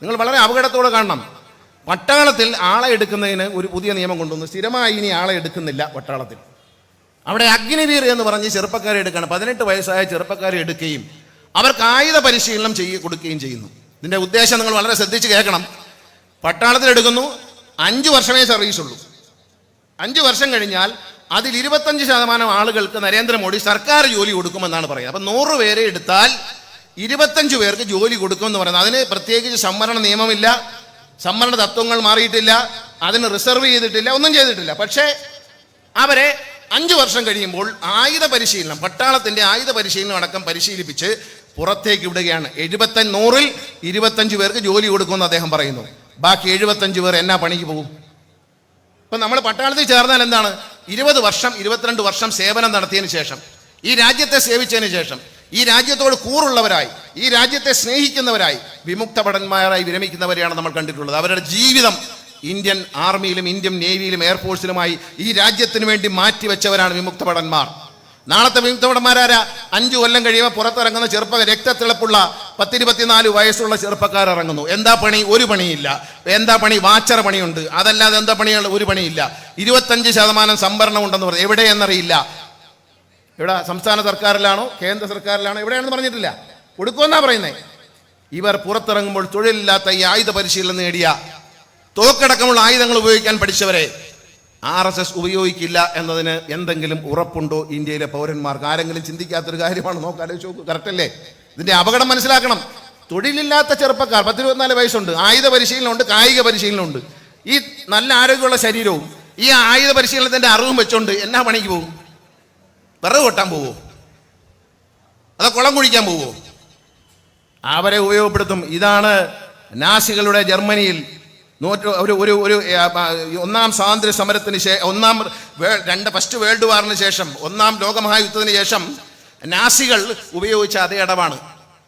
നിങ്ങൾ വളരെ അപകടത്തോടെ കാണണം. പട്ടാളത്തിൽ ആളെ എടുക്കുന്നതിന് ഒരു പുതിയ നിയമം കൊണ്ടുവന്നു. സ്ഥിരമായി ഇനി ആളെ എടുക്കുന്നില്ല പട്ടാളത്തിൽ. അവിടെ അഗ്നിവീർ എന്ന് പറഞ്ഞ് ചെറുപ്പക്കാരെ എടുക്കുകയാണ്. 18 വയസ്സായ ചെറുപ്പക്കാരെ എടുക്കുകയും അവർക്ക് ആയുധ പരിശീലനം കൊടുക്കുകയും ചെയ്യുന്നു. ഇതിൻ്റെ ഉദ്ദേശം നിങ്ങൾ വളരെ ശ്രദ്ധിച്ച് കേൾക്കണം. പട്ടാളത്തിൽ എടുക്കുന്നു, 5 വർഷമേ സർവീസുള്ളൂ. 5 വർഷം കഴിഞ്ഞാൽ അതിൽ 25% ആളുകൾക്ക് നരേന്ദ്രമോദി സർക്കാർ ജോലി കൊടുക്കുമെന്നാണ് പറയുന്നത്. അപ്പം 100 പേരെ എടുത്താൽ 25 പേർക്ക് ജോലി കൊടുക്കുമെന്ന് പറയുന്നത്. അതിന് പ്രത്യേകിച്ച് സംവരണ നിയമമില്ല, സംവരണ തത്വങ്ങൾ മാറിയിട്ടില്ല, അതിന് റിസർവ് ചെയ്തിട്ടില്ല, ഒന്നും ചെയ്തിട്ടില്ല. പക്ഷേ അവരെ 5 വർഷം കഴിയുമ്പോൾ ആയുധ പരിശീലനം, പട്ടാളത്തിൻ്റെ ആയുധ പരിശീലനം അടക്കം പരിശീലിപ്പിച്ച് പുറത്തേക്ക് വിടുകയാണ്. 100-ൽ 25 പേർക്ക് ജോലി കൊടുക്കുമെന്ന് അദ്ദേഹം പറയുന്നു. ബാക്കി 75 പേർ എന്നാ പണിക്ക് പോകും? ഇപ്പം നമ്മൾ പട്ടാളത്തിൽ ചേർന്നാൽ എന്താണ്? 20 വർഷം 22 വർഷം സേവനം നടത്തിയതിന് ശേഷം, ഈ രാജ്യത്തെ സേവിച്ചതിന് ശേഷം, ഈ രാജ്യത്തോട് കൂറുള്ളവരായി, ഈ രാജ്യത്തെ സ്നേഹിക്കുന്നവരായി, വിമുക്ത ഭടന്മാരായി വിരമിക്കുന്നവരെയാണ് നമ്മൾ കണ്ടിട്ടുള്ളത്. അവരുടെ ജീവിതം ഇന്ത്യൻ ആർമിയിലും ഇന്ത്യൻ നേവിയിലും എയർഫോഴ്സിലുമായി ഈ രാജ്യത്തിന് വേണ്ടി മാറ്റിവെച്ചവരാണ് വിമുക്ത ഭടന്മാർ. നാളത്തെ വിമുക്ത ഭടന്മാരാരാ? 5 കൊല്ലം കഴിയുമ്പോൾ പുറത്തിറങ്ങുന്ന രക്തത്തിളപ്പുള്ള 10-24 വയസ്സുള്ള ചെറുപ്പക്കാർ ഇറങ്ങുന്നു. എന്താ പണി? ഒരു പണിയില്ല. എന്താ പണി? വാച്ചറ പണിയുണ്ട്. അതല്ലാതെ എന്താ പണിയുള്ള? ഒരു പണിയില്ല. 25% സംവരണം ഉണ്ടെന്ന് പറഞ്ഞു. എവിടെയെന്നറിയില്ല. ഇവിടെ സംസ്ഥാന സർക്കാരിലാണോ കേന്ദ്ര സർക്കാരിലാണോ എവിടെയാണെന്ന് പറഞ്ഞിട്ടില്ല. കൊടുക്കുമെന്നാ പറയുന്നത്. ഇവർ പുറത്തിറങ്ങുമ്പോൾ തൊഴിലില്ലാത്ത ഈ ആയുധ പരിശീലനം നേടിയ, തോക്കടക്കമുള്ള ആയുധങ്ങൾ ഉപയോഗിക്കാൻ പഠിച്ചവരെ RSS ഉപയോഗിക്കില്ല എന്നതിന് എന്തെങ്കിലും ഉറപ്പുണ്ടോ ഇന്ത്യയിലെ പൗരന്മാർക്ക്? ആരെങ്കിലും ചിന്തിക്കാത്തൊരു കാര്യമാണ്. നോക്കാലോചിച്ച് നോക്കൂ. കറക്റ്റല്ലേ? ഇതിൻ്റെ അപകടം മനസ്സിലാക്കണം. തൊഴിലില്ലാത്ത ചെറുപ്പക്കാർ, 10-24 വയസ്സുണ്ട്, ആയുധ പരിശീലനമുണ്ട്, കായിക പരിശീലനമുണ്ട്. ഈ നല്ല ആരോഗ്യമുള്ള ശരീരവും ഈ ആയുധ പരിശീലനത്തിൻ്റെ അറിവും വെച്ചോണ്ട് എന്നാ പണിക്ക് പോകും? വിറക് വെട്ടാൻ പോവോ? അതോ കുളം കുഴിക്കാൻ പോവോ? അവരെ ഉപയോഗപ്പെടുത്തും. ഇതാണ് നാസികളുടെ ജർമ്മനിയിൽ ഒന്നാം സ്വാതന്ത്ര്യ സമരത്തിന് ഫസ്റ്റ് വേൾഡ് വാറിന് ശേഷം, 1-ാം ലോകമഹായുദ്ധത്തിന് ശേഷം നാസികൾ ഉപയോഗിച്ച അതേ ഇടവാണ്.